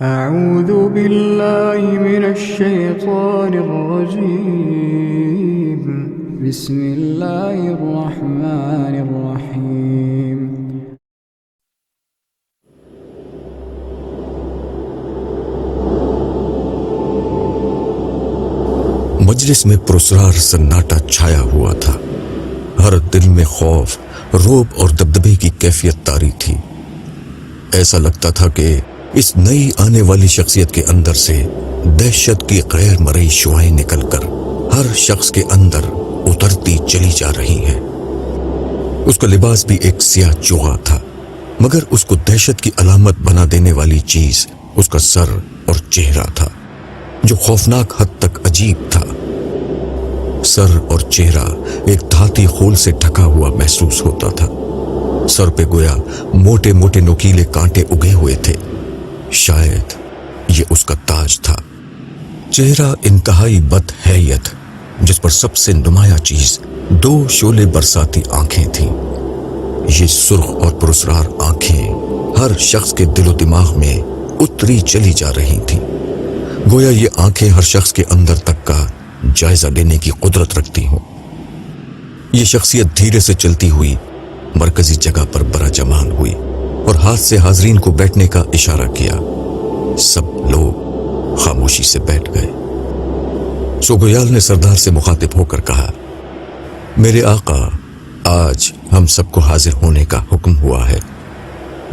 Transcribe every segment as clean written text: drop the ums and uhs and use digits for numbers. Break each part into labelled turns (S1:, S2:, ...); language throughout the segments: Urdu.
S1: أعوذ بالله من الشيطان الرجيم بسم الله الرحمن الرحيم
S2: مجلس میں پرسرار سناٹا چھایا ہوا تھا۔ ہر دل میں خوف، رعب اور دبدبے کی کیفیت طاری تھی۔ ایسا لگتا تھا کہ اس نئی آنے والی شخصیت کے اندر سے دہشت کی غیر مرئی شعائیں نکل کر ہر شخص کے اندر اترتی چلی جا رہی ہیں۔ اس کا لباس بھی ایک سیاہ چوغا تھا، مگر اس کو دہشت کی علامت بنا دینے والی چیز اس کا سر اور چہرہ تھا، جو خوفناک حد تک عجیب تھا۔ سر اور چہرہ ایک دھاتی خول سے ڈھکا ہوا محسوس ہوتا تھا۔ سر پہ گویا موٹے موٹے نوکیلے کانٹے اگے ہوئے تھے، شاید یہ اس کا تاج تھا۔ چہرہ انتہائی بد حیت، جس پر سب سے نمایاں چیز دو شعلے برساتی آنکھیں تھیں۔ یہ سرخ اور پرسرار آنکھیں ہر شخص کے دل و دماغ میں اتری چلی جا رہی تھیں، گویا یہ آنکھیں ہر شخص کے اندر تک کا جائزہ لینے کی قدرت رکھتی ہوں۔ یہ شخصیت دھیرے سے چلتی ہوئی مرکزی جگہ پر براجمان ہوئی اور ہاتھ سے حاضرین کو بیٹھنے کا اشارہ کیا۔ سب لوگ خاموشی سے بیٹھ گئے۔ سوگویال نے سردار سے مخاطب ہو کر کہا، میرے آقا، آج ہم سب کو حاضر ہونے کا حکم ہوا ہے۔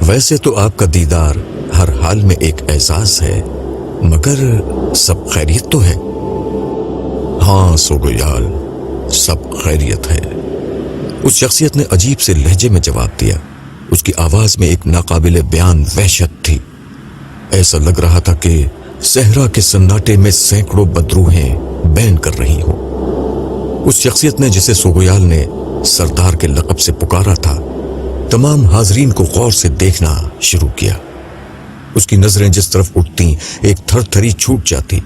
S2: ویسے تو آپ کا دیدار ہر حال میں ایک اعزاز ہے، مگر سب خیریت تو ہے؟ ہاں سوگویال، سب خیریت ہے، اس شخصیت نے عجیب سے لہجے میں جواب دیا۔ اس کی آواز میں ایک ناقابل بیان وحشت تھی۔ ایسا لگ رہا تھا کہ صحرا کے سناٹے میں سینکڑوں بدروحیں بین کر رہی ہوں۔ اس شخصیت نے جسے سوگویال نے سردار کے لقب سے پکارا تھا، تمام حاضرین کو غور سے دیکھنا شروع کیا۔ اس کی نظریں جس طرف اٹھتی ایک تھر تھری چھوٹ جاتی،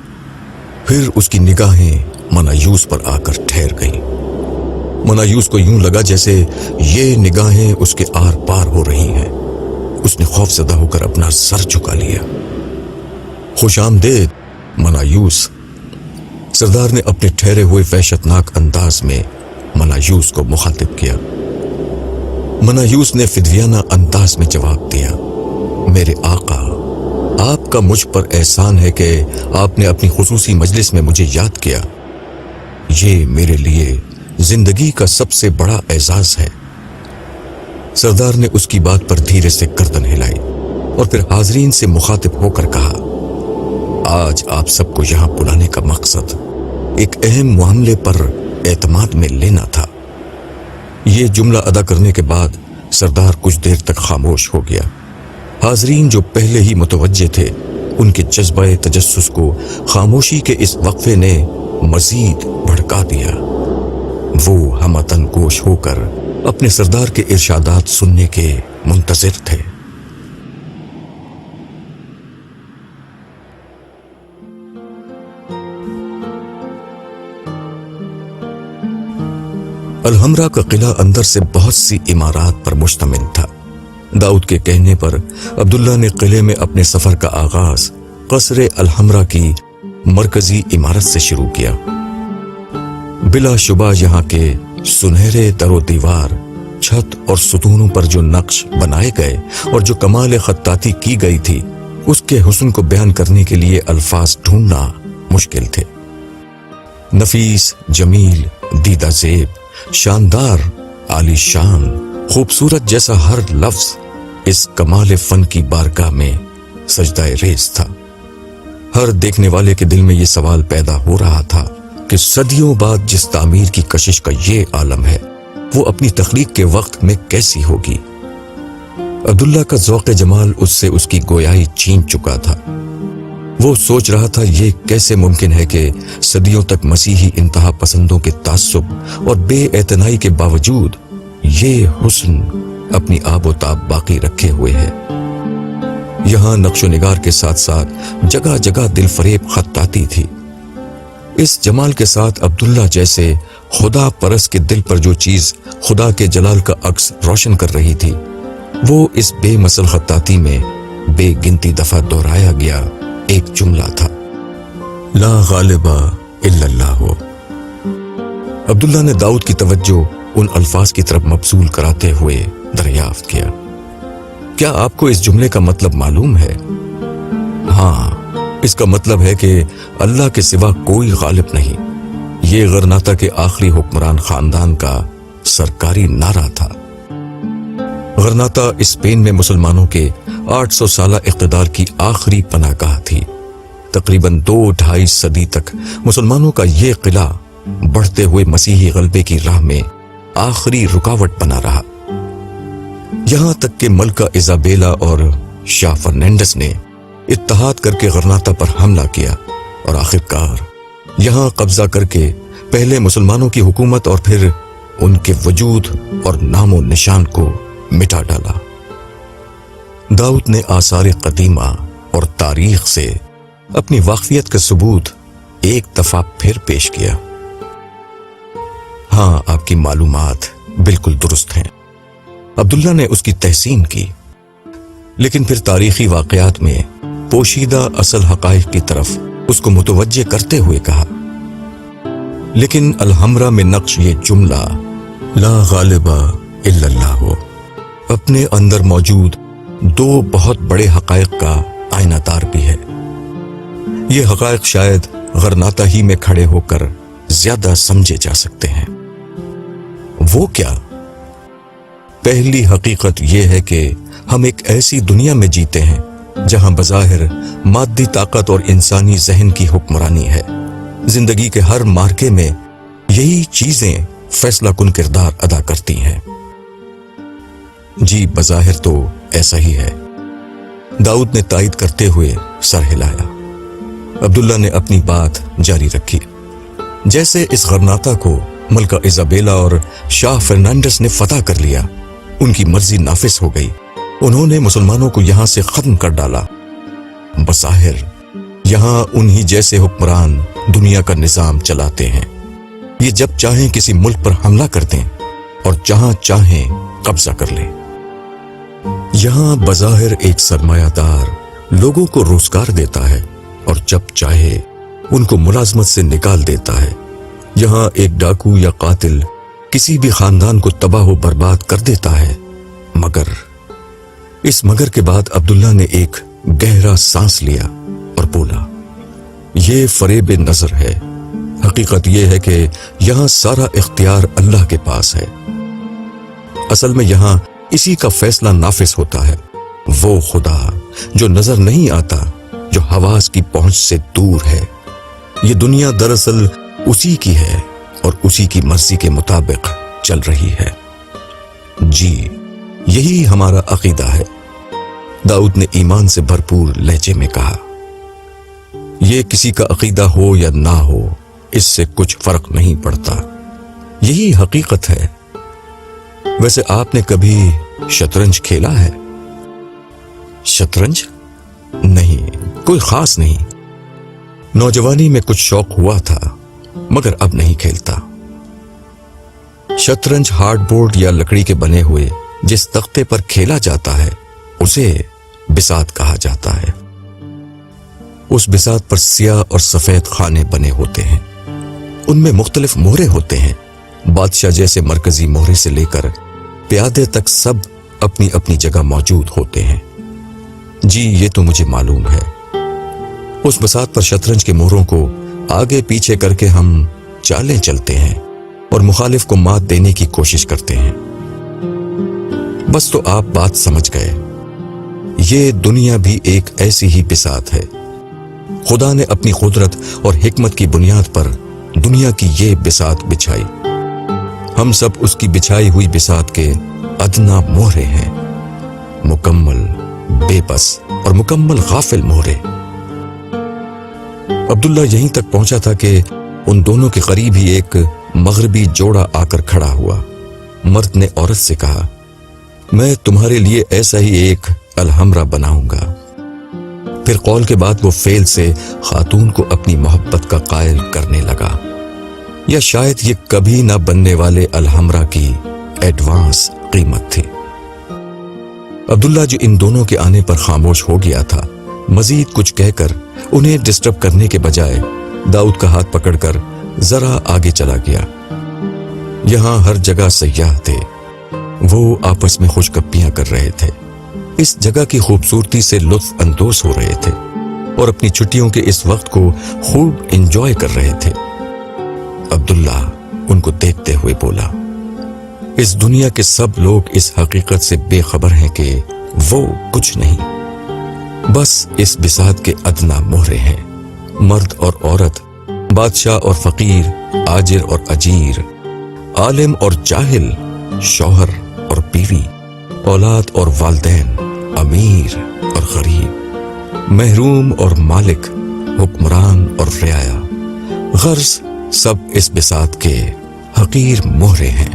S2: پھر اس کی نگاہیں منایوس پر آ کر ٹھہر گئیں۔ منایوس کو یوں لگا جیسے یہ نگاہیں اس کے آر پار ہو رہی ہیں۔ اس نے خوف زدہ ہو کر اپنا سر جھکا لیا۔ خوش آمدید منایوس، سردار نے اپنے ٹھہرے ہوئے وحشتناک انداز میں منایوس کو مخاطب کیا۔ منایوس نے فدیانہ انداز میں جواب دیا، میرے آقا، آپ کا مجھ پر احسان ہے کہ آپ نے اپنی خصوصی مجلس میں مجھے یاد کیا۔ یہ میرے لیے زندگی کا سب سے بڑا اعزاز ہے۔ سردار نے اس کی بات پر دھیرے سے گردن ہلائی اور پھر حاضرین سے مخاطب ہو کر کہا، آج آپ سب کو یہاں بلانے کا مقصد ایک اہم معاملے پر اعتماد میں لینا تھا۔ یہ جملہ ادا کرنے کے بعد سردار کچھ دیر تک خاموش ہو گیا۔ حاضرین جو پہلے ہی متوجہ تھے، ان کے جذبہ تجسس کو خاموشی کے اس وقفے نے مزید بھڑکا دیا۔ وہ ہمتن گوش ہو کر اپنے سردار کے ارشادات سننے کے منتظر تھے۔ الحمرا کا قلعہ اندر سے بہت سی عمارات پر مشتمل تھا۔ داؤد کے کہنے پر عبداللہ نے قلعے میں اپنے سفر کا آغاز قصر الحمرا کی مرکزی عمارت سے شروع کیا۔ بلا شبہ یہاں کے سنہرے در و دیوار، چھت اور ستونوں پر جو نقش بنائے گئے اور جو کمال خطاطی کی گئی تھی، اس کے حسن کو بیان کرنے کے لیے الفاظ ڈھونڈنا مشکل تھے۔ نفیس، جمیل، دیدہ زیب، شاندار، عالی شان، خوبصورت جیسا ہر لفظ اس کمال فن کی بارگاہ میں سجدہ ریز تھا۔ ہر دیکھنے والے کے دل میں یہ سوال پیدا ہو رہا تھا کہ صدیوں بعد جس تعمیر کی کشش کا یہ عالم ہے، وہ اپنی تخلیق کے وقت میں کیسی ہوگی۔ عبداللہ کا ذوق جمال اس سے اس کی گویائی چھین چکا تھا۔ وہ سوچ رہا تھا یہ کیسے ممکن ہے کہ صدیوں تک مسیحی انتہا پسندوں کے تعصب اور بے اعتنائی کے باوجود یہ حسن اپنی آب و تاب باقی رکھے ہوئے ہے۔ یہاں نقش و نگار کے ساتھ ساتھ جگہ جگہ دل فریب خطاطی تھی۔ اس جمال کے ساتھ عبداللہ جیسے خدا پرست کے دل پر جو چیز خدا کے جلال کا عکس روشن کر رہی تھی، وہ اس بے مثل خطاطی میں بے گنتی دفعہ دہرایا گیا ایک جملہ تھا، لا غالب الا اللہ۔ عبداللہ نے داؤد کی توجہ ان الفاظ کی طرف مبذول کراتے ہوئے دریافت کیا، کیا آپ کو اس جملے کا مطلب معلوم ہے؟ ہاں، اس کا مطلب ہے کہ اللہ کے سوا کوئی غالب نہیں۔ یہ غرناطہ کے آخری حکمران خاندان کا سرکاری نعرہ تھا۔ غرناطہ اسپین میں مسلمانوں کے 800 سالہ اقتدار کی آخری پناہ گاہ تھی۔ تقریباً 2-2.5 صدی تک مسلمانوں کا یہ قلعہ بڑھتے ہوئے مسیحی غلبے کی راہ میں آخری رکاوٹ بنا رہا، یہاں تک کہ ملکہ ایزابیلا اور شاہ فرنینڈس نے اتحاد کر کے غرناطہ پر حملہ کیا اور آخرکار یہاں قبضہ کر کے پہلے مسلمانوں کی حکومت اور پھر ان کے وجود اور نام و نشان کو مٹا ڈالا۔ داؤد نے آثار قدیمہ اور تاریخ سے اپنی واقفیت کا ثبوت ایک دفعہ پھر پیش کیا۔ ہاں، آپ کی معلومات بالکل درست ہیں۔ عبداللہ نے اس کی تحسین کی، لیکن پھر تاریخی واقعات میں پوشیدہ اصل حقائق کی طرف اس کو متوجہ کرتے ہوئے کہا، لیکن الحمرا میں نقش یہ جملہ لا غالب الا اللہ اپنے اندر موجود 2 بہت بڑے حقائق کا آئینہ دار بھی ہے۔ یہ حقائق شاید غرناطہ ہی میں کھڑے ہو کر زیادہ سمجھے جا سکتے ہیں۔ وہ کیا؟ پہلی حقیقت یہ ہے کہ ہم ایک ایسی دنیا میں جیتے ہیں جہاں بظاہر مادی طاقت اور انسانی ذہن کی حکمرانی ہے۔ زندگی کے ہر مارکے میں یہی چیزیں فیصلہ کن کردار ادا کرتی ہیں۔ جی، بظاہر تو ایسا ہی ہے، داؤد نے تائید کرتے ہوئے سر ہلایا۔ عبداللہ نے اپنی بات جاری رکھی، جیسے اس غرناطہ کو ملکہ ایزابیلا اور شاہ فرنانڈس نے فتح کر لیا، ان کی مرضی نافذ ہو گئی، انہوں نے مسلمانوں کو یہاں سے ختم کر ڈالا۔ بظاہر یہاں انہی جیسے حکمران دنیا کا نظام چلاتے ہیں۔ یہ جب چاہیں کسی ملک پر حملہ کر دیں اور جہاں چاہیں قبضہ کر لیں۔ یہاں بظاہر ایک سرمایہ دار لوگوں کو روزگار دیتا ہے اور جب چاہے ان کو ملازمت سے نکال دیتا ہے۔ یہاں ایک ڈاکو یا قاتل کسی بھی خاندان کو تباہ و برباد کر دیتا ہے۔ مگر کے بعد عبداللہ نے ایک گہرا سانس لیا اور بولا، یہ فریب نظر ہے۔ حقیقت یہ ہے کہ یہاں سارا اختیار اللہ کے پاس ہے۔ اصل میں یہاں اسی کا فیصلہ نافذ ہوتا ہے، وہ خدا جو نظر نہیں آتا، جو حواس کی پہنچ سے دور ہے۔ یہ دنیا دراصل اسی کی ہے اور اسی کی مرضی کے مطابق چل رہی ہے۔ جی، یہی ہمارا عقیدہ ہے، داؤد نے ایمان سے بھرپور لہجے میں کہا۔ یہ کسی کا عقیدہ ہو یا نہ ہو، اس سے کچھ فرق نہیں پڑتا، یہی حقیقت ہے۔ ویسے آپ نے کبھی شطرنج کھیلا ہے؟ شطرنج؟ نہیں، کوئی خاص نہیں۔ نوجوانی میں کچھ شوق ہوا تھا، مگر اب نہیں کھیلتا۔ شطرنج ہارڈ بورڈ یا لکڑی کے بنے ہوئے جس تختے پر کھیلا جاتا ہے اسے بساط کہا جاتا ہے۔ اس بساط پر سیاہ اور سفید خانے بنے ہوتے ہیں، ان میں مختلف مہرے ہوتے ہیں۔ بادشاہ جیسے مرکزی مہرے سے لے کر پیادے تک سب اپنی اپنی جگہ موجود ہوتے ہیں۔ جی، یہ تو مجھے معلوم ہے۔ اس بساط پر شطرنج کے مہروں کو آگے پیچھے کر کے ہم چالیں چلتے ہیں اور مخالف کو مات دینے کی کوشش کرتے ہیں۔ بس تو آپ بات سمجھ گئے۔ یہ دنیا بھی ایک ایسی ہی بساط ہے۔ خدا نے اپنی قدرت اور حکمت کی بنیاد پر دنیا کی یہ بساط بچھائی۔ ہم سب اس کی بچھائی ہوئی بساط کے ادنا مہرے ہیں، مکمل بے بس اور مکمل غافل مہرے۔ عبداللہ یہیں تک پہنچا تھا کہ ان دونوں کے قریب ہی ایک مغربی جوڑا آ کر کھڑا ہوا۔ مرد نے عورت سے کہا، میں تمہارے لیے ایسا ہی ایک الحمرا بناؤں گا۔ پھر قول کے بعد وہ فعل سے خاتون کو اپنی محبت کا قائل کرنے لگا، یا شاید یہ کبھی نہ بننے والے الحمرا کی ایڈوانس قیمت تھی۔ عبداللہ جو ان دونوں کے آنے پر خاموش ہو گیا تھا، مزید کچھ کہہ کر انہیں ڈسٹرب کرنے کے بجائے داؤد کا ہاتھ پکڑ کر ذرا آگے چلا گیا۔ یہاں ہر جگہ سیاح تھے، وہ آپس میں خوش گپیاں کر رہے تھے، اس جگہ کی خوبصورتی سے لطف اندوز ہو رہے تھے اور اپنی چھٹیوں کے اس وقت کو خوب انجوائے کر رہے تھے۔ عبداللہ ان کو دیکھتے ہوئے بولا، اس دنیا کے سب لوگ اس حقیقت سے بے خبر ہیں کہ وہ کچھ نہیں، بس اس بساط کے ادنا مہرے ہیں، مرد اور عورت، بادشاہ اور فقیر، آجر اور اجیر، عالم اور جاہل، شوہر اور بیوی، اولاد اور والدین، امیر اور غریب، محروم اور مالک، حکمران اور رعایا، غرض سب اس بساط کے حقیر مہرے ہیں۔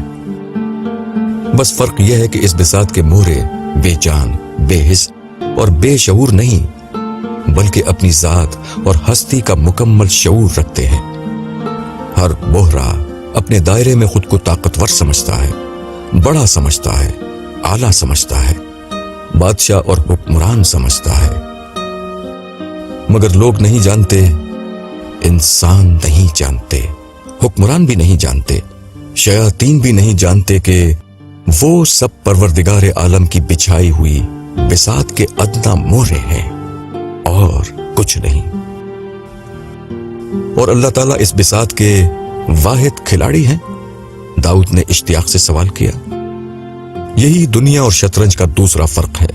S2: بس فرق یہ ہے کہ اس بساط کے مہرے بے جان، بے حس اور بے شعور نہیں، بلکہ اپنی ذات اور ہستی کا مکمل شعور رکھتے ہیں۔ ہر مہرہ اپنے دائرے میں خود کو طاقتور سمجھتا ہے، بڑا سمجھتا ہے، اعلیٰ سمجھتا ہے، بادشاہ اور حکمران سمجھتا ہے، مگر لوگ نہیں جانتے، انسان نہیں جانتے، حکمران بھی نہیں جانتے، شیاطین بھی نہیں جانتے کہ وہ سب پروردگار عالم کی بچھائی ہوئی بساط کے ادنا مہرے ہیں اور کچھ نہیں۔ اور اللہ تعالیٰ اس بساط کے واحد کھلاڑی ہیں؟ داؤد نے اشتیاق سے سوال کیا۔ یہی دنیا اور شطرنج کا دوسرا فرق ہے۔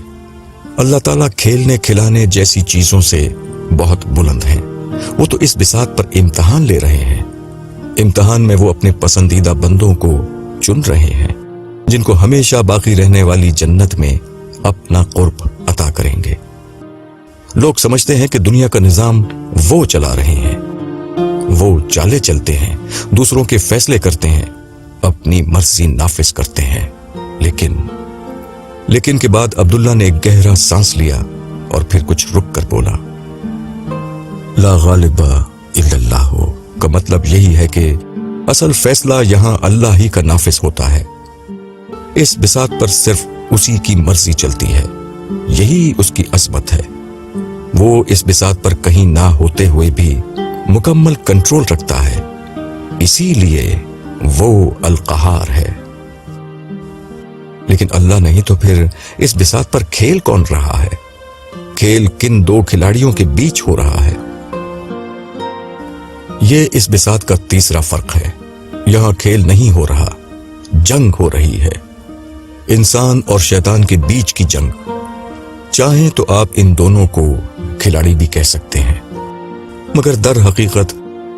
S2: اللہ تعالیٰ کھیلنے کھلانے جیسی چیزوں سے بہت بلند ہیں، وہ تو اس بساط پر امتحان لے رہے ہیں۔ امتحان میں وہ اپنے پسندیدہ بندوں کو چن رہے ہیں، جن کو ہمیشہ باقی رہنے والی جنت میں اپنا قرب عطا کریں گے۔ لوگ سمجھتے ہیں کہ دنیا کا نظام وہ چلا رہے ہیں، وہ چالے چلتے ہیں، دوسروں کے فیصلے کرتے ہیں، اپنی مرضی نافذ کرتے ہیں، لیکن کے بعد عبداللہ نے ایک گہرا سانس لیا اور پھر کچھ رک کر بولا، لا غالب الا اللہ کا مطلب یہی ہے کہ اصل فیصلہ یہاں اللہ ہی کا نافذ ہوتا ہے۔ اس بساط پر صرف اسی کی مرضی چلتی ہے، یہی اس کی عظمت ہے۔ وہ اس بساط پر کہیں نہ ہوتے ہوئے بھی مکمل کنٹرول رکھتا ہے، اسی لیے وہ القہار ہے۔ لیکن اللہ نہیں تو پھر اس بساط پر کھیل کون رہا ہے؟ کھیل کن دو کھلاڑیوں کے بیچ ہو رہا ہے؟ یہ اس بساط کا تیسرا فرق ہے۔ یہاں کھیل نہیں ہو رہا، جنگ ہو رہی ہے، انسان اور شیطان کے بیچ کی جنگ۔ چاہیں تو آپ ان دونوں کو کھلاڑی بھی کہہ سکتے ہیں، مگر در حقیقت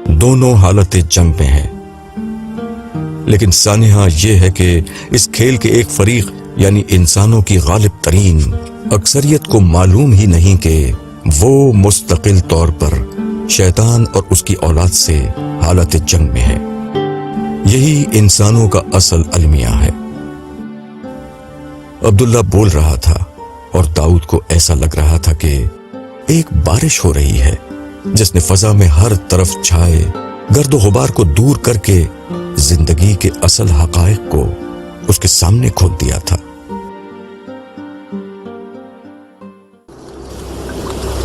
S2: دونوں حالت جنگ میں ہیں۔ لیکن سانحہ یہ ہے کہ اس کھیل کے ایک فریق یعنی انسانوں کی غالب ترین اکثریت کو معلوم ہی نہیں کہ وہ مستقل طور پر شیطان اور اس کی اولاد سے حالت جنگ میں ہے۔ یہی انسانوں کا اصل المیہ ہے۔ عبداللہ بول رہا تھا اور داؤد کو ایسا لگ رہا تھا کہ ایک بارش ہو رہی ہے جس نے فضا میں ہر طرف چھائے گرد و غبار کو دور کر کے زندگی کے اصل حقائق کو اس کے سامنے کھول دیا تھا۔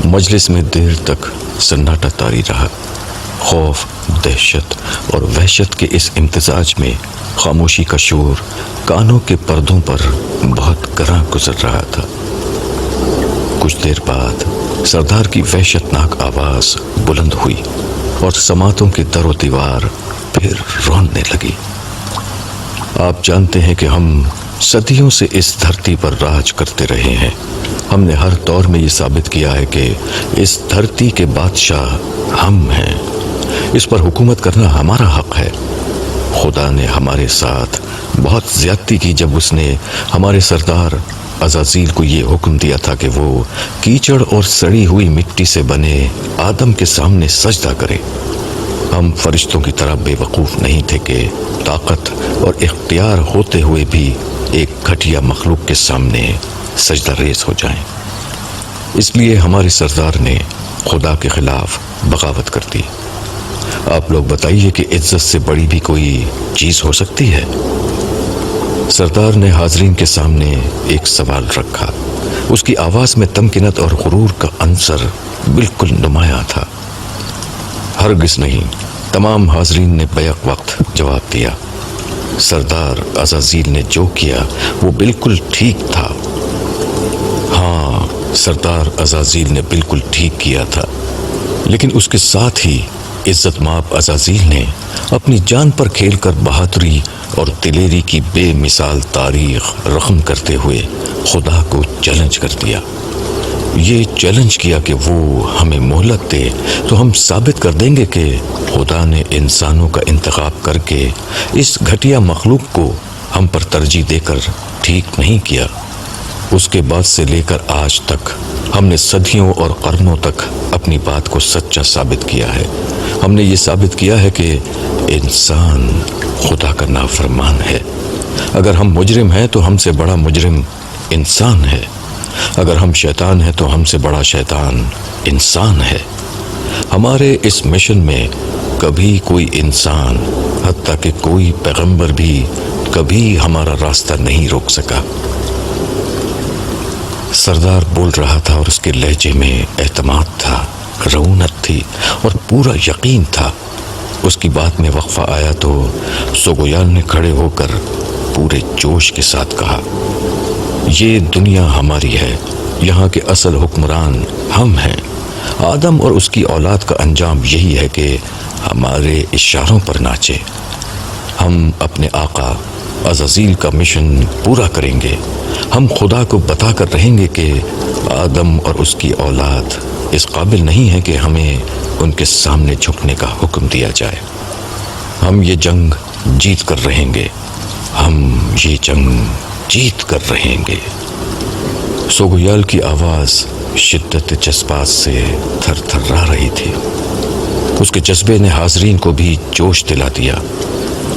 S2: مجلس میں دیر تک سناٹا طاری رہا۔ خوف، دہشت اور وحشت کے اس امتزاج میں خاموشی کا شور کانوں کے پردوں پر بہت گراں گزر رہا تھا۔ کچھ دیر بعد سردار کی وحشتناک آواز بلند ہوئی اور سماعتوں کے در و دیوار پھر روننے لگی۔ آپ جانتے ہیں کہ ہم صدیوں سے اس دھرتی پر راج کرتے رہے ہیں۔ ہم نے ہر دور میں یہ ثابت کیا ہے کہ اس دھرتی کے بادشاہ ہم ہیں، اس پر حکومت کرنا ہمارا حق ہے۔ خدا نے ہمارے ساتھ بہت زیادتی کی جب اس نے ہمارے سردار عزازیل کو یہ حکم دیا تھا کہ وہ کیچڑ اور سڑی ہوئی مٹی سے بنے آدم کے سامنے سجدہ کرے۔ ہم فرشتوں کی طرح بے وقوف نہیں تھے کہ طاقت اور اختیار ہوتے ہوئے بھی ایک گھٹیا مخلوق کے سامنے سجدہ ریز ہو جائیں۔ اس لیے ہمارے سردار نے خدا کے خلاف بغاوت کر دی۔ آپ لوگ بتائیے کہ عزت سے بڑی بھی کوئی چیز ہو سکتی ہے؟ سردار نے حاضرین کے سامنے ایک سوال رکھا۔ اس کی آواز میں تمکنت اور غرور کا عنصر بالکل نمایاں تھا۔ ہرگز نہیں، تمام حاضرین نے بیک وقت جواب دیا۔ سردار عزازیل نے جو کیا وہ بالکل ٹھیک تھا۔ ہاں، سردار عزازیل نے بالکل ٹھیک کیا تھا، لیکن اس کے ساتھ ہی عزت مآب عزازیل نے اپنی جان پر کھیل کر بہادری اور دلیری کی بے مثال تاریخ رقم کرتے ہوئے خدا کو چیلنج کر دیا۔ یہ چیلنج کیا کہ وہ ہمیں مہلت دے تو ہم ثابت کر دیں گے کہ خدا نے انسانوں کا انتخاب کر کے اس گھٹیا مخلوق کو ہم پر ترجیح دے کر ٹھیک نہیں کیا۔ اس کے بعد سے لے کر آج تک ہم نے صدیوں اور قرنوں تک اپنی بات کو سچا ثابت کیا ہے۔ ہم نے یہ ثابت کیا ہے کہ انسان خدا کا نافرمان ہے۔ اگر ہم مجرم ہیں تو ہم سے بڑا مجرم انسان ہے۔ اگر ہم شیطان ہیں تو ہم سے بڑا شیطان انسان ہے۔ ہمارے اس مشن میں کبھی کوئی انسان، حتیٰ کہ کوئی پیغمبر بھی کبھی ہمارا راستہ نہیں روک سکا۔ سردار بول رہا تھا اور اس کے لہجے میں اعتماد تھا، رعونت تھی اور پورا یقین تھا۔ اس کی بات میں وقفہ آیا تو سوگویال نے کھڑے ہو کر پورے جوش کے ساتھ کہا، یہ دنیا ہماری ہے، یہاں کے اصل حکمران ہم ہیں۔ آدم اور اس کی اولاد کا انجام یہی ہے کہ ہمارے اشاروں پر ناچے۔ ہم اپنے آقا عزازیل کا مشن پورا کریں گے۔ ہم خدا کو بتا کر رہیں گے کہ آدم اور اس کی اولاد اس قابل نہیں ہے کہ ہمیں ان کے سامنے جھکنے کا حکم دیا جائے۔ ہم یہ جنگ جیت کر رہیں گے، ہم یہ جنگ جیت کر رہیں گے۔ سوگویال کی آواز شدت جذبات سے تھر تھرا رہی تھی۔ اس کے جذبے نے حاضرین کو بھی جوش دلا دیا۔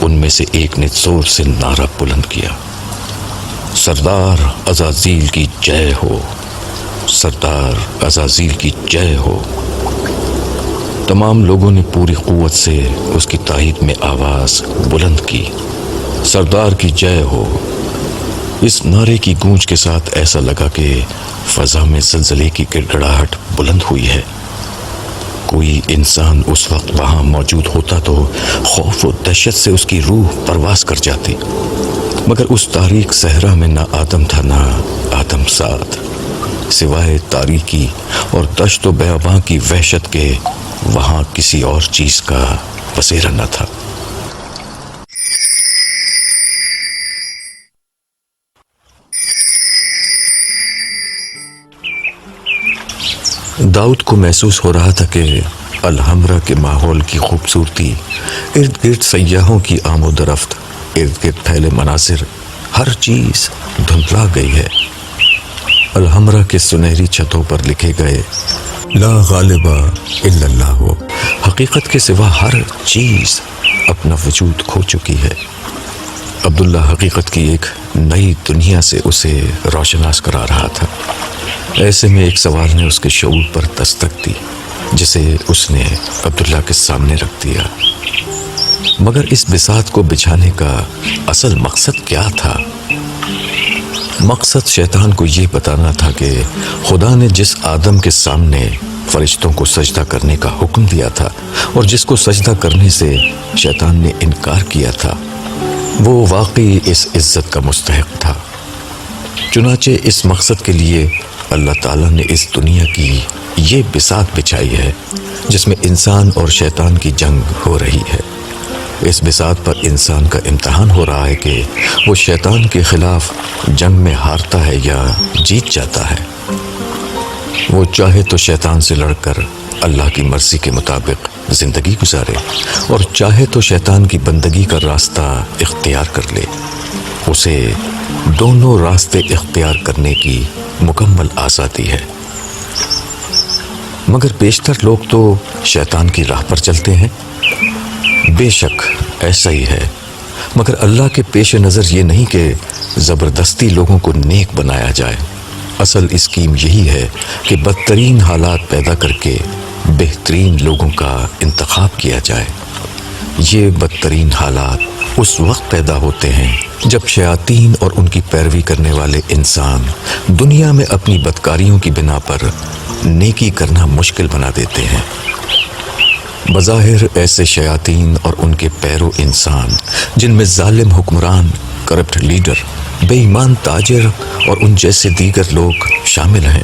S2: ان میں سے ایک نے زور سے نعرہ بلند کیا، سردار عزازیل کی جے ہو، سردار عزازیل کی جے ہو۔ تمام لوگوں نے پوری قوت سے اس کی تائید میں آواز بلند کی، سردار کی جے ہو۔ اس نعرے کی گونج کے ساتھ ایسا لگا کہ فضا میں زلزلے کی گڑگڑاہٹ بلند ہوئی ہے۔ کوئی انسان اس وقت وہاں موجود ہوتا تو خوف و دہشت سے اس کی روح پرواز کر جاتی، مگر اس تاریک صحرا میں نہ آدم تھا نہ آدم ساتھ، سوائے تاریکی اور دشت و بیاباں کی وحشت کے وہاں کسی اور چیز کا بسیرا نہ تھا۔ داؤد کو محسوس ہو رہا تھا کہ الحمرا کے ماحول کی خوبصورتی، ارد گرد سیاحوں کی آمد و رفت، ارد گرد پھیلے مناظر، ہر چیز دھندلا گئی ہے۔ الحمرا کے سنہری چھتوں پر لکھے گئے لا غالب الا اللہ، حقیقت کے سوا ہر چیز اپنا وجود کھو چکی ہے۔ عبداللہ حقیقت کی ایک نئی دنیا سے اسے روشناس کرا رہا تھا۔ ایسے میں ایک سوال نے اس کے شعور پر دستک دی، جسے اس نے عبداللہ کے سامنے رکھ دیا۔ مگر اس بساط کو بچھانے کا اصل مقصد کیا تھا؟ مقصد شیطان کو یہ بتانا تھا کہ خدا نے جس آدم کے سامنے فرشتوں کو سجدہ کرنے کا حکم دیا تھا اور جس کو سجدہ کرنے سے شیطان نے انکار کیا تھا، وہ واقعی اس عزت کا مستحق تھا۔ چنانچہ اس مقصد کے لیے اللہ تعالیٰ نے اس دنیا کی یہ بساط بچھائی ہے جس میں انسان اور شیطان کی جنگ ہو رہی ہے۔ اس بساط پر انسان کا امتحان ہو رہا ہے کہ وہ شیطان کے خلاف جنگ میں ہارتا ہے یا جیت جاتا ہے۔ وہ چاہے تو شیطان سے لڑ کر اللہ کی مرضی کے مطابق زندگی گزارے اور چاہے تو شیطان کی بندگی کا راستہ اختیار کر لے۔ اسے دونوں راستے اختیار کرنے کی مکمل آزادی ہے۔ مگر بیشتر لوگ تو شیطان کی راہ پر چلتے ہیں۔ بے شک ایسا ہی ہے، مگر اللہ کے پیش نظر یہ نہیں کہ زبردستی لوگوں کو نیک بنایا جائے۔ اصل اسکیم یہی ہے کہ بدترین حالات پیدا کر کے بہترین لوگوں کا انتخاب کیا جائے۔ یہ بدترین حالات اس وقت پیدا ہوتے ہیں جب شیاطین اور ان کی پیروی کرنے والے انسان دنیا میں اپنی بدکاریوں کی بنا پر نیکی کرنا مشکل بنا دیتے ہیں۔ بظاہر ایسے شیاطین اور ان کے پیرو انسان جن میں ظالم حکمران، کرپٹ لیڈر، بے ایمان تاجر اور ان جیسے دیگر لوگ شامل ہیں،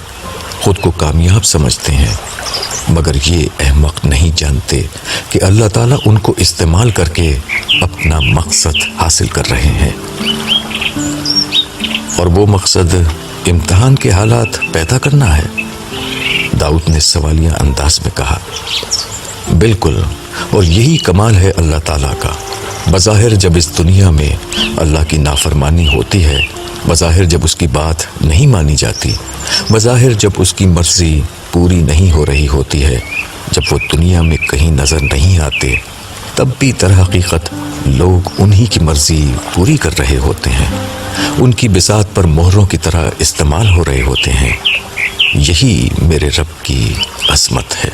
S2: خود کو کامیاب سمجھتے ہیں، مگر یہ احمق نہیں جانتے کہ اللہ تعالیٰ ان کو استعمال کر کے اپنا مقصد حاصل کر رہے ہیں، اور وہ مقصد امتحان کے حالات پیدا کرنا ہے۔ داؤد نے سوالیہ انداز میں کہا، بالکل، اور یہی کمال ہے اللہ تعالیٰ کا۔ بظاہر جب اس دنیا میں اللہ کی نافرمانی ہوتی ہے، بظاہر جب اس کی بات نہیں مانی جاتی، بظاہر جب اس کی مرضی پوری نہیں ہو رہی ہوتی ہے، جب وہ دنیا میں کہیں نظر نہیں آتے، تب بھی در حقیقت لوگ انہی کی مرضی پوری کر رہے ہوتے ہیں، ان کی بساط پر مہروں کی طرح استعمال ہو رہے ہوتے ہیں۔ یہی میرے رب کی عظمت ہے۔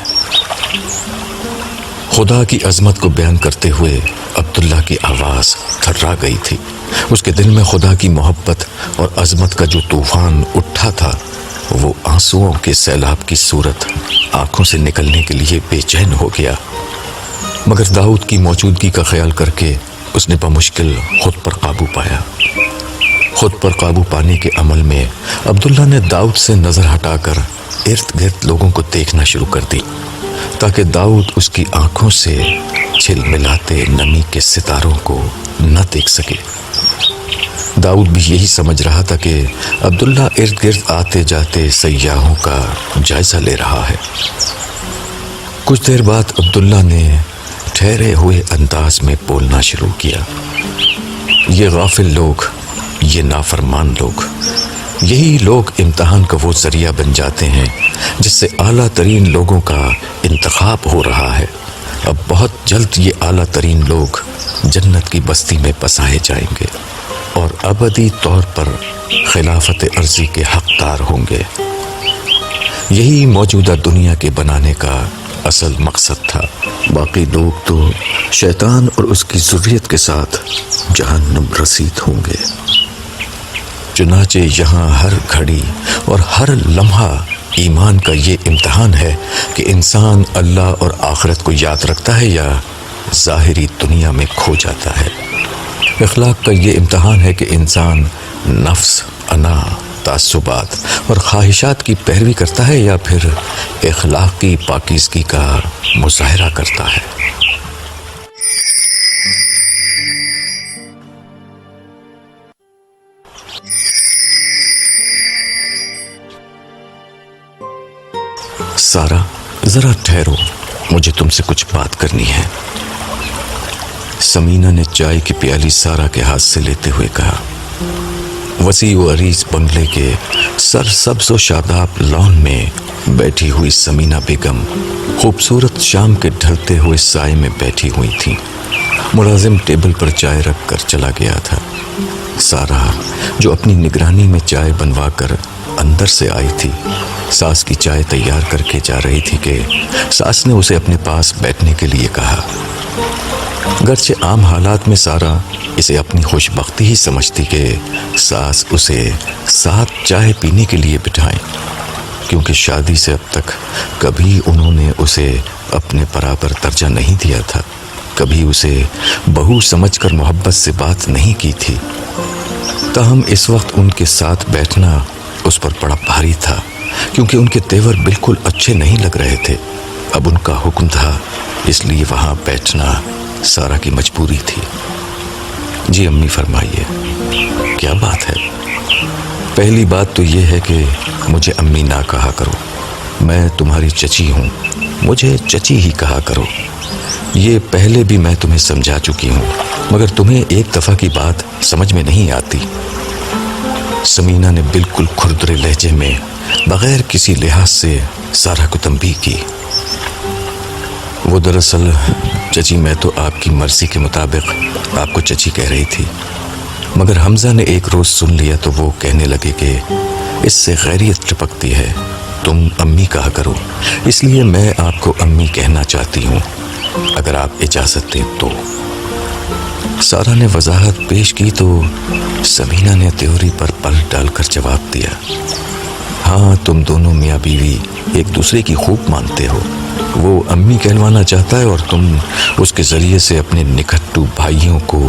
S2: خدا کی عظمت کو بیان کرتے ہوئے عبداللہ کی آواز تھرا گئی تھی۔ اس کے دل میں خدا کی محبت اور عظمت کا جو طوفان اٹھا تھا، وہ آنسوؤں کے سیلاب کی صورت آنکھوں سے نکلنے کے لیے بے چین ہو گیا، مگر داؤد کی موجودگی کا خیال کر کے اس نے بمشکل خود پر قابو پایا۔ خود پر قابو پانے کے عمل میں عبداللہ نے داؤد سے نظر ہٹا کر ارد گرد لوگوں کو دیکھنا شروع کر دی، تاکہ داؤد اس کی آنکھوں سے چھل ملاتے نمی کے ستاروں کو نہ دیکھ سکے۔ داؤد بھی یہی سمجھ رہا تھا کہ عبداللہ ارد گرد آتے جاتے سیاحوں کا جائزہ لے رہا ہے۔ کچھ دیر بعد عبداللہ نے ٹھہرے ہوئے انداز میں بولنا شروع کیا، یہ غافل لوگ، یہ نافرمان لوگ، یہی لوگ امتحان کا وہ ذریعہ بن جاتے ہیں جس سے اعلیٰ ترین لوگوں کا انتخاب ہو رہا ہے۔ اب بہت جلد یہ اعلیٰ ترین لوگ جنت کی بستی میں بسائے جائیں گے اور ابدی طور پر خلافت ارضی کے حقدار ہوں گے۔ یہی موجودہ دنیا کے بنانے کا اصل مقصد تھا، باقی لوگ تو شیطان اور اس کی ذریت کے ساتھ جہنم رسید ہوں گے۔ چنانچہ یہاں ہر گھڑی اور ہر لمحہ ایمان کا یہ امتحان ہے کہ انسان اللہ اور آخرت کو یاد رکھتا ہے یا ظاہری دنیا میں کھو جاتا ہے۔ اخلاق کا یہ امتحان ہے کہ انسان نفس، انا، تعصبات اور خواہشات کی پیروی کرتا ہے یا پھر اخلاقی پاکیزگی کا مظاہرہ کرتا ہے۔ سارا، ذرا ٹھہرو، مجھے تم سے کچھ بات کرنی ہے۔ سمینہ نے چائے کی پیالی سارا کے ہاتھ سے لیتے ہوئے کہا۔ وسیع و عریض بنگلے کے سر سبز و شاداب لان میں بیٹھی ہوئی سمینہ بیگم خوبصورت شام کے ڈھلتے ہوئے سائے میں بیٹھی ہوئی تھی۔ ملازم ٹیبل پر چائے رکھ کر چلا گیا تھا۔ سارا، جو اپنی نگرانی میں چائے بنوا کر اندر سے آئی تھی، ساس کی چائے تیار کر کے جا رہی تھی کہ ساس نے اسے اپنے پاس بیٹھنے کے لیے کہا۔ گرچہ عام حالات میں سارا اسے اپنی خوش بختی ہی سمجھتی کہ ساس اسے ساتھ چائے پینے کے لیے بٹھائیں، کیونکہ شادی سے اب تک کبھی انہوں نے اسے اپنے برابر درجہ نہیں دیا تھا، کبھی اسے بہو سمجھ کر محبت سے بات نہیں کی تھی۔ تاہم اس وقت ان کے ساتھ بیٹھنا اس پر بڑا بھاری تھا، کیونکہ ان کے تیور بالکل اچھے نہیں لگ رہے تھے۔ اب ان کا حکم تھا، اس لیے وہاں بیٹھنا سارا کی مجبوری تھی۔ جی امی فرمائیے، کیا بات ہے؟ پہلی بات تو یہ ہے کہ مجھے امی نہ کہا کرو، میں تمہاری چچی ہوں، مجھے چچی ہی کہا کرو۔ یہ پہلے بھی میں تمہیں سمجھا چکی ہوں، مگر تمہیں ایک دفعہ کی بات سمجھ میں نہیں آتی۔ سمینہ نے بالکل کھردرے لہجے میں بغیر کسی لحاظ سے سارا کو تنبیہ کی۔ وہ دراصل چچی، میں تو آپ کی مرضی کے مطابق آپ کو چچی کہہ رہی تھی، مگر حمزہ نے ایک روز سن لیا تو وہ کہنے لگے کہ اس سے غیریت ٹپکتی ہے، تم امی کہا کرو، اس لیے میں آپ کو امی کہنا چاہتی ہوں۔ اگر آپ اجازت دیں تو۔ سارا نے وضاحت پیش کی تو سمینہ نے تیوری پر پل ڈال کر جواب دیا، ہاں تم دونوں میاں بیوی ایک دوسرے کی خوب مانتے ہو، وہ امی کہلوانا چاہتا ہے اور تم اس کے ذریعے سے اپنے نکھٹو بھائیوں کو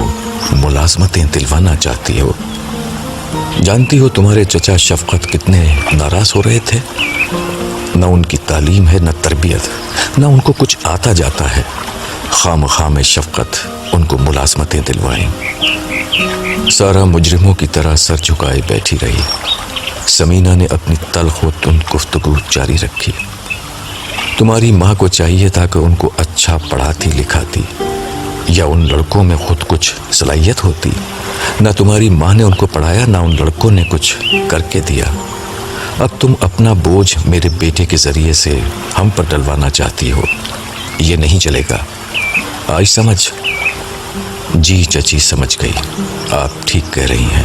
S2: ملازمتیں دلوانا چاہتی ہو۔ جانتی ہو تمہارے چچا شفقت کتنے ناراض ہو رہے تھے، نہ ان کی تعلیم ہے نہ تربیت، نہ ان کو کچھ آتا جاتا ہے، خام خام شفقت ان کو ملازمتیں دلوائیں۔ سارا مجرموں کی طرح سر جھکائے بیٹھی رہی۔ سمینہ نے اپنی تلخ و تند گفتگو جاری رکھی، تمہاری ماں کو چاہیے تھا کہ ان کو اچھا پڑھاتی لکھاتی، یا ان لڑکوں میں خود کچھ صلاحیت ہوتی، نہ تمہاری ماں نے ان کو پڑھایا نہ ان لڑکوں نے کچھ کر کے دیا۔ اب تم اپنا بوجھ میرے بیٹے کے ذریعے سے ہم پر ڈلوانا چاہتی ہو، یہ نہیں چلے گا، آج سمجھ؟ جی چچی سمجھ گئی، آپ ٹھیک کہہ رہی ہیں،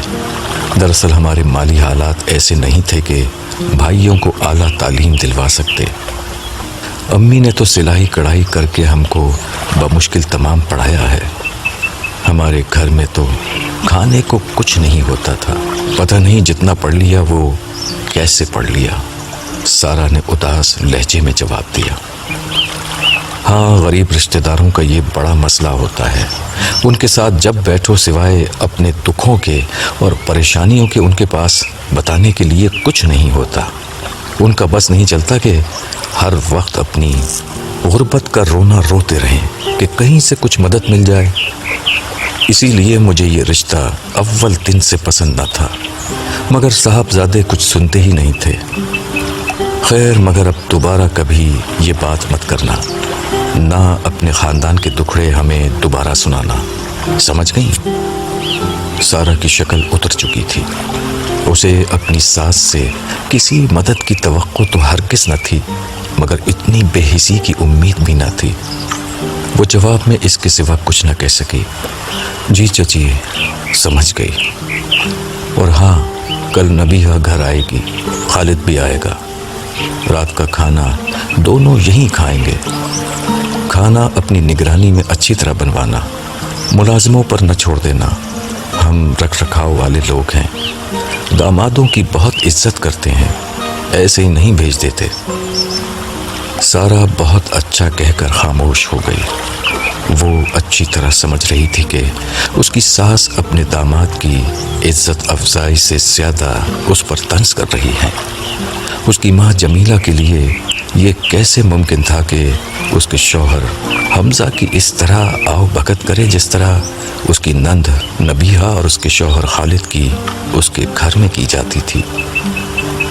S2: دراصل ہمارے مالی حالات ایسے نہیں تھے کہ بھائیوں کو اعلیٰ تعلیم دلوا سکتے۔ امی نے تو سلائی کڑھائی کر کے ہم کو بمشکل تمام پڑھایا ہے، ہمارے گھر میں تو کھانے کو کچھ نہیں ہوتا تھا، پتہ نہیں جتنا پڑھ لیا وہ کیسے پڑھ لیا۔ سارا نے اداس لہجے میں جواب دیا، ہاں غریب رشتہ داروں کا یہ بڑا مسئلہ ہوتا ہے، ان کے ساتھ جب بیٹھو سوائے اپنے دکھوں کے اور پریشانیوں کے ان کے پاس بتانے کے لیے کچھ نہیں ہوتا، ان کا بس نہیں چلتا کہ ہر وقت اپنی غربت کا رونا روتے رہیں کہ کہیں سے کچھ مدد مل جائے۔ اسی لیے مجھے یہ رشتہ اول دن سے پسند نہ تھا، مگر صاحبزادے کچھ سنتے ہی نہیں تھے۔ خیر مگر اب دوبارہ کبھی یہ بات مت کرنا، نہ اپنے خاندان کے دکھڑے ہمیں دوبارہ سنانا، سمجھ گئیں؟ سارا کی شکل اتر چکی تھی، اسے اپنی ساس سے کسی مدد کی توقع تو ہرگز نہ تھی، مگر اتنی بے حسی کی امید بھی نہ تھی۔ وہ جواب میں اس کے سوا کچھ نہ کہہ سکی۔ جی چچی سمجھ گئی، اور ہاں کل نبیہا گھر آئے گی، خالد بھی آئے گا، رات کا کھانا دونوں یہیں کھائیں گے۔ کھانا اپنی نگرانی میں اچھی طرح بنوانا، ملازموں پر نہ چھوڑ دینا، ہم رکھ رکھاؤ والے لوگ ہیں، دامادوں کی بہت عزت کرتے ہیں، ایسے ہی نہیں بھیج دیتے۔ سارا بہت اچھا کہہ کر خاموش ہو گئی۔ وہ اچھی طرح سمجھ رہی تھی کہ اس کی ساس اپنے داماد کی عزت افزائی سے زیادہ اس پر طنز کر رہی ہے۔ اس کی ماں جمیلہ کے لیے یہ کیسے ممکن تھا کہ اس کے شوہر حمزہ کی اس طرح آؤ بھگت کرے جس طرح اس کی نند نبیہا اور اس کے شوہر خالد کی اس کے گھر میں کی جاتی تھی۔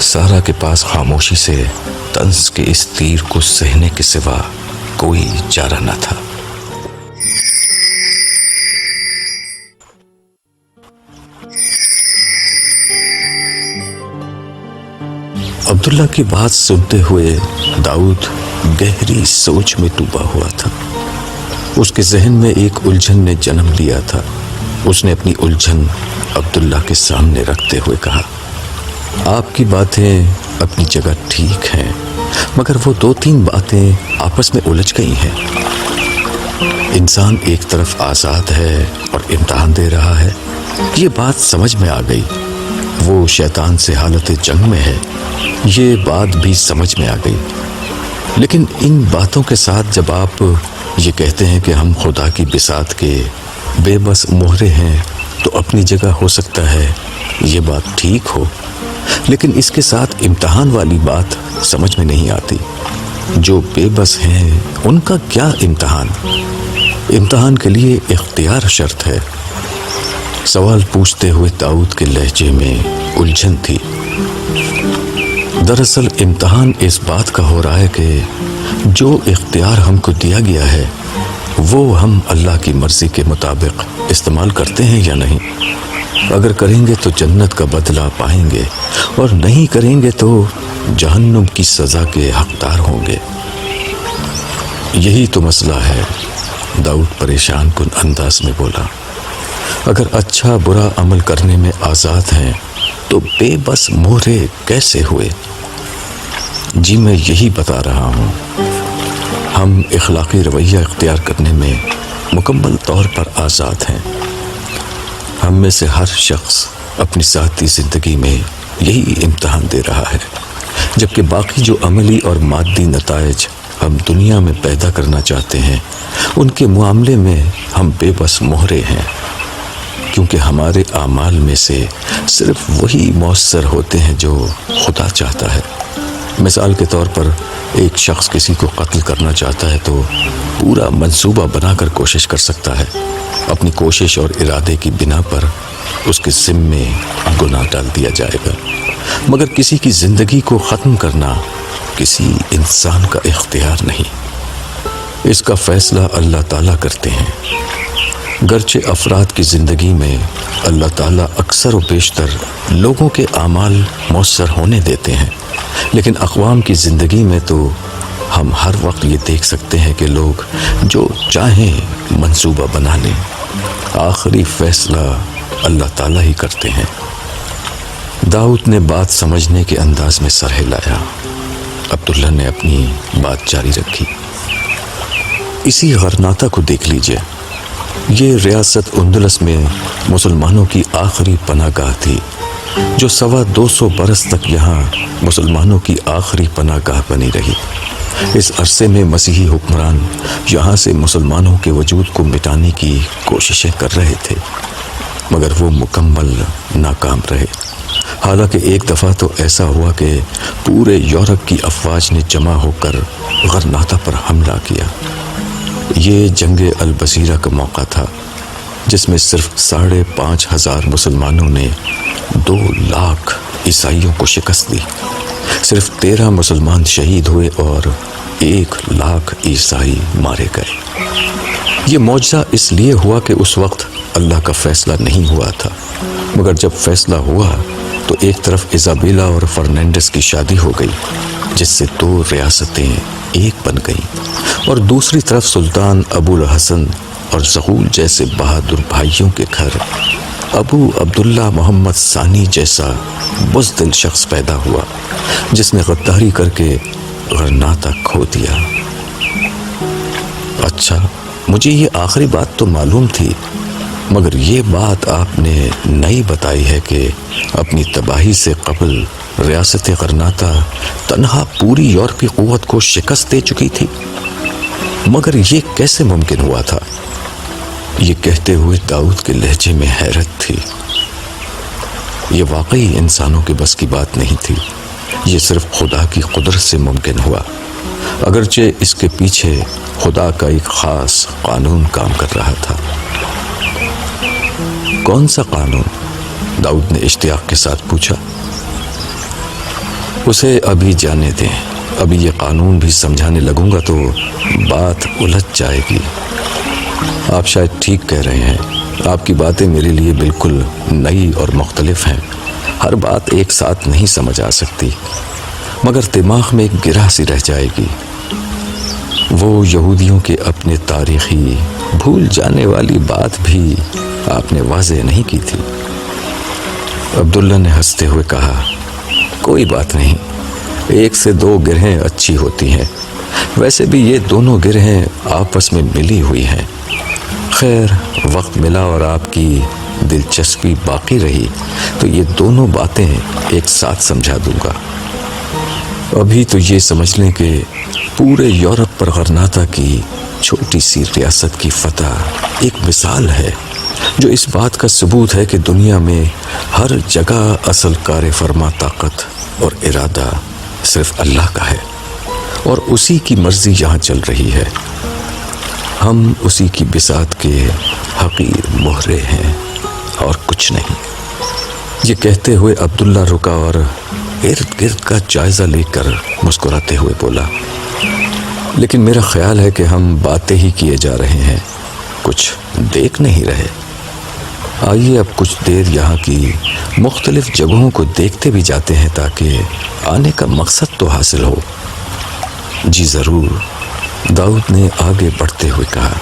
S2: سارا کے پاس خاموشی سے طنز کے اس تیر کو سہنے کے سوا کوئی چارہ نہ تھا۔ عبداللہ کی بات سنتے ہوئے داؤد گہری سوچ میں ڈوبا ہوا تھا۔ اس کے ذہن میں ایک الجھن نے جنم لیا تھا۔ اس نے اپنی الجھن عبداللہ کے سامنے رکھتے ہوئے کہا، آپ کی باتیں اپنی جگہ ٹھیک ہیں، مگر وہ دو تین باتیں آپس میں الجھ گئی ہیں۔ انسان ایک طرف آزاد ہے اور امتحان دے رہا ہے، یہ بات سمجھ میں آ گئی۔ وہ شیطان سے حالت جنگ میں ہے، یہ بات بھی سمجھ میں آ گئی۔ لیکن ان باتوں کے ساتھ جب آپ یہ کہتے ہیں کہ ہم خدا کی بساط کے بے بس مہرے ہیں تو اپنی جگہ ہو سکتا ہے یہ بات ٹھیک ہو، لیکن اس کے ساتھ امتحان والی بات سمجھ میں نہیں آتی۔ جو بے بس ہیں ان کا کیا امتحان؟ امتحان کے لیے اختیار شرط ہے۔ سوال پوچھتے ہوئے داؤد کے لہجے میں الجھن تھی۔ دراصل امتحان اس بات کا ہو رہا ہے کہ جو اختیار ہم کو دیا گیا ہے وہ ہم اللہ کی مرضی کے مطابق استعمال کرتے ہیں یا نہیں۔ اگر کریں گے تو جنت کا بدلہ پائیں گے، اور نہیں کریں گے تو جہنم کی سزا کے حقدار ہوں گے۔ یہی تو مسئلہ ہے، داؤد پریشان کن انداز میں بولا۔ اگر اچھا برا عمل کرنے میں آزاد ہیں تو بے بس مہرے کیسے ہوئے؟ جی میں یہی بتا رہا ہوں، ہم اخلاقی رویہ اختیار کرنے میں مکمل طور پر آزاد ہیں۔ ہم میں سے ہر شخص اپنی ذاتی زندگی میں یہی امتحان دے رہا ہے، جبکہ باقی جو عملی اور مادی نتائج ہم دنیا میں پیدا کرنا چاہتے ہیں ان کے معاملے میں ہم بے بس مہرے ہیں، کیونکہ ہمارے اعمال میں سے صرف وہی مؤثر ہوتے ہیں جو خدا چاہتا ہے۔ مثال کے طور پر ایک شخص کسی کو قتل کرنا چاہتا ہے تو پورا منصوبہ بنا کر کوشش کر سکتا ہے، اپنی کوشش اور ارادے کی بنا پر اس کے ذمے گناہ ڈال دیا جائے گا، مگر کسی کی زندگی کو ختم کرنا کسی انسان کا اختیار نہیں، اس کا فیصلہ اللہ تعالیٰ کرتے ہیں۔ گرچہ افراد کی زندگی میں اللہ تعالیٰ اکثر و بیشتر لوگوں کے اعمال مؤثر ہونے دیتے ہیں، لیکن اقوام کی زندگی میں تو ہم ہر وقت یہ دیکھ سکتے ہیں کہ لوگ جو چاہیں منصوبہ بنا لیں، آخری فیصلہ اللہ تعالیٰ ہی کرتے ہیں۔ داؤد نے بات سمجھنے کے انداز میں سر ہلایا۔ عبداللہ نے اپنی بات جاری رکھی۔ اسی غرناطہ کو دیکھ لیجئے، یہ ریاست اندلس میں مسلمانوں کی آخری پناہ گاہ تھی، جو 250 برس تک یہاں مسلمانوں کی آخری پناہ گاہ بنی رہی۔ اس عرصے میں مسیحی حکمران یہاں سے مسلمانوں کے وجود کو مٹانے کی کوششیں کر رہے تھے، مگر وہ مکمل ناکام رہے۔ حالانکہ ایک دفعہ تو ایسا ہوا کہ پورے یورپ کی افواج نے جمع ہو کر غرناطہ پر حملہ کیا۔ یہ جنگ البصیرہ کا موقع تھا، جس میں صرف 5,500 مسلمانوں نے 2 لاکھ عیسائیوں کو شکست دی۔ صرف 13 مسلمان شہید ہوئے اور 1 لاکھ عیسائی مارے گئے۔ یہ معجزہ اس لیے ہوا کہ اس وقت اللہ کا فیصلہ نہیں ہوا تھا، مگر جب فیصلہ ہوا تو ایک طرف ایزابیلا اور فرنینڈس کی شادی ہو گئی، جس سے 2 ریاستیں ایک بن گئیں، اور دوسری طرف سلطان ابو الحسن اور زغول جیسے بہادر بھائیوں کے گھر ابو عبداللہ محمد ثانی جیسا بزدل شخص پیدا ہوا، جس نے غداری کر کے غرناطہ کھو دیا۔ اچھا، مجھے یہ آخری بات تو معلوم تھی، مگر یہ بات آپ نے نئی بتائی ہے کہ اپنی تباہی سے قبل ریاست غرناطہ تنہا پوری یورپی قوت کو شکست دے چکی تھی۔ مگر یہ کیسے ممکن ہوا تھا؟ یہ کہتے ہوئے داؤد کے لہجے میں حیرت تھی۔ یہ واقعی انسانوں کے بس کی بات نہیں تھی، یہ صرف خدا کی قدرت سے ممکن ہوا، اگرچہ اس کے پیچھے خدا کا ایک خاص قانون کام کر رہا تھا۔ کون سا قانون؟ داؤد نے اشتیاق کے ساتھ پوچھا۔ اسے ابھی جانے دیں، ابھی یہ قانون بھی سمجھانے لگوں گا تو بات الجھ جائے گی۔ آپ شاید ٹھیک کہہ رہے ہیں، آپ کی باتیں میرے لیے بالکل نئی اور مختلف ہیں، ہر بات ایک ساتھ نہیں سمجھ آ سکتی، مگر دماغ میں ایک گرہ سی رہ جائے گی۔ وہ یہودیوں کے اپنے تاریخی بھول جانے والی بات بھی آپ نے واضح نہیں کی تھی۔ عبداللہ نے ہنستے ہوئے کہا، کوئی بات نہیں، 1 سے 2 گرہیں اچھی ہوتی ہیں، ویسے بھی یہ دونوں گرہیں آپس میں ملی ہوئی ہیں۔ خیر، وقت ملا اور آپ کی دلچسپی باقی رہی تو یہ دونوں باتیں ایک ساتھ سمجھا دوں گا۔ ابھی تو یہ سمجھ لیں کہ پورے یورپ پر غرناطہ کی چھوٹی سی ریاست کی فتح ایک مثال ہے، جو اس بات کا ثبوت ہے کہ دنیا میں ہر جگہ اصل کار فرما طاقت اور ارادہ صرف اللہ کا ہے، اور اسی کی مرضی یہاں چل رہی ہے۔ ہم اسی کی بساط کے حقیر مہرے ہیں اور کچھ نہیں۔ یہ کہتے ہوئے عبداللہ رکا اور ارد گرد کا جائزہ لے کر مسکراتے ہوئے بولا، لیکن میرا خیال ہے کہ ہم باتیں ہی کیے جا رہے ہیں، کچھ دیکھ نہیں رہے۔ آئیے اب کچھ دیر یہاں کی مختلف جگہوں کو دیکھتے بھی جاتے ہیں تاکہ آنے کا مقصد تو حاصل ہو۔ جی ضرور، داؤد نے آگے بڑھتے ہوئے کہا۔